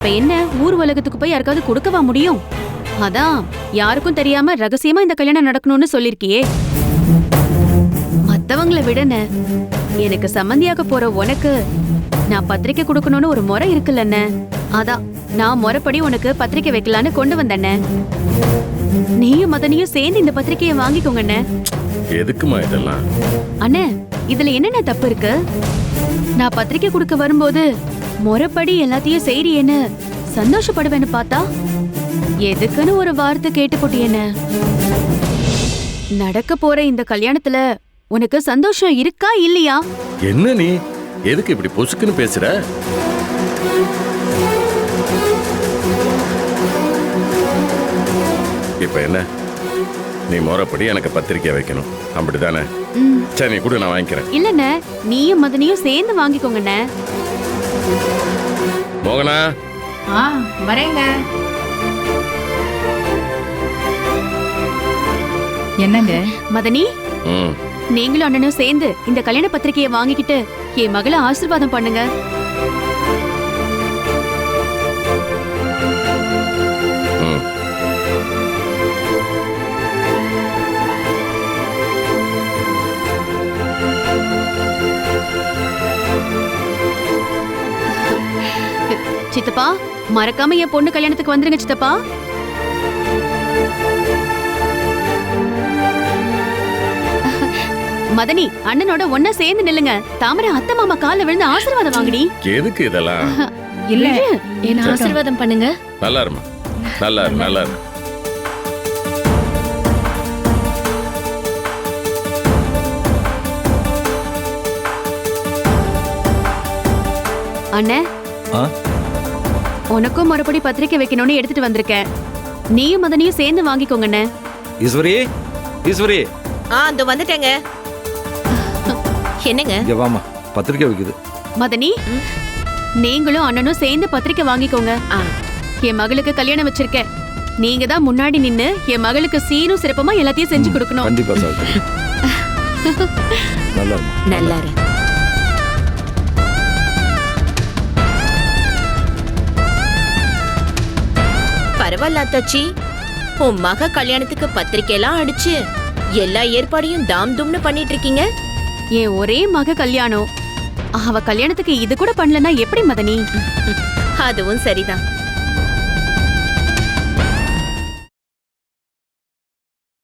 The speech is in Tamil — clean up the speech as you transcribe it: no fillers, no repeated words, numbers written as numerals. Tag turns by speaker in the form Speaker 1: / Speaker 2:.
Speaker 1: இப்ப என்ன ஊர் உலகத்துக்கு போய் யாருக்காவது கொடுக்கவா முடியும்? அதான் யாருக்கும் தெரியாம ரகசியமா இந்த கல்யாணம் நடக்கணும்னு சொல்லிருக்கியே. மத்தவங்களை விடன எனக்கு சம்பந்தியாக போற உனக்கு நான் பத்திரிக்கை கொடுக்கணும்னு ஒரு முறை இருக்குல்ல. அதான் நான் முறைப்படி உனக்கு பத்திரிக்கை வைக்கலான்னு கொண்டு வந்தேன்ன. நீயும் மதனியும் சேர்ந்து இந்த பத்திரிக்கையை வாங்கிக்கோங்க.
Speaker 2: எதுக்குமா இதெல்லாம்?
Speaker 1: அண்ணே, இதுல என்னென்ன தப்பு இருக்கு? நான் பத்திரிக்கை கொடுக்க வரும்போது முறைப்படி எல்லாத்தையும் செய்றியேன்னு சந்தோஷப்படுவேன்னு பார்த்தா எதுக்குன்னு ஒரு வார்த்தை கேட்டு போட்டியேன. நடக்க போற இந்த கல்யாணத்துல உனக்கு சந்தோஷம் இருக்கா இல்லையா?
Speaker 2: என்ன நீ எதுக்கு இப்படி பொசுக்குன்னு பேசுற? இப்ப என்ன, நீ முறைப்படி எனக்கு பத்திரிக்கை வைக்கணும், அப்படிதானே? சரி, நீ கூட நான் வாங்கிக்கிறேன்.
Speaker 1: இல்லண்ண, நீயும் மதனியும் சேர்ந்து வாங்கிக்கோங்கண்ண.
Speaker 2: மோகனா.
Speaker 3: வரேங்க. என்னங்க
Speaker 1: மதனி, நீங்களும் அண்ணனும் சேர்ந்து இந்த கல்யாண பத்திரிக்கையை வாங்கிக்கிட்டு என் மகளை ஆசீர்வாதம் பண்ணுங்க. சித்தப்பா, மறக்காம என் பொண்ணு கல்யாணத்துக்கு வந்துருங்க சித்தப்பா. மதனி, அண்ணனோட ஒன்னா சேர்ந்து நில்லுங்க. தாமரை அத்தை மாமா கால்ல விழுந்து ஆசீர்வாதம் வாங்கடி.
Speaker 2: எதுக்கு இதெல்லாம்?
Speaker 1: இல்ல, என்ன ஆசீர்வாதம் பண்ணுங்க.
Speaker 2: நல்லா இருமா, நல்லா இரு, நல்லா இரு.
Speaker 1: அண்ணே, உனக்கும் மறுபடி பத்திரிக்கை வைக்கணும்னு எடுத்துட்டு வந்திருக்கேன். நீயும் மதனியும் சேர்ந்து வாங்கிக்கோங்க.
Speaker 4: ஈஸ்வரி, ஈஸ்வரி.
Speaker 5: அந்த வந்துட்டேங்க. என்னங்க?
Speaker 4: இங்க வாமா, பத்திரிக்கை வைக்குது.
Speaker 1: மதனி, நீங்களும் அண்ணனும் சேர்ந்து பத்திரிக்கை வாங்கிக்கோங்க. என் மகளுக்கு கல்யாணம் வச்சிருக்கேன். நீங்க தான் முன்னாடி நின்னு என் மகளுக்கு சீரும் சிறப்புமா எல்லாத்தையும் செஞ்சு கொடுக்கணும்.
Speaker 4: கண்டிப்பா சார். நல்லா இரு.
Speaker 5: நல்லா இரு. பரவாயில்ல அத்தாச்சி, உன் மக கல்யாணத்துக்கு பத்திரிக்கை எல்லாம் அடிச்சு எல்லா ஏற்பாடையும் தாம் தும்னு பண்ணிட்டு இருக்கீங்க.
Speaker 1: என் ஒரே மக கல்யாணம், அவ கல்யாணத்துக்கு இது கூட பண்ணலன்னா எப்படி மதனி?
Speaker 5: அதுவும் சரிதான்.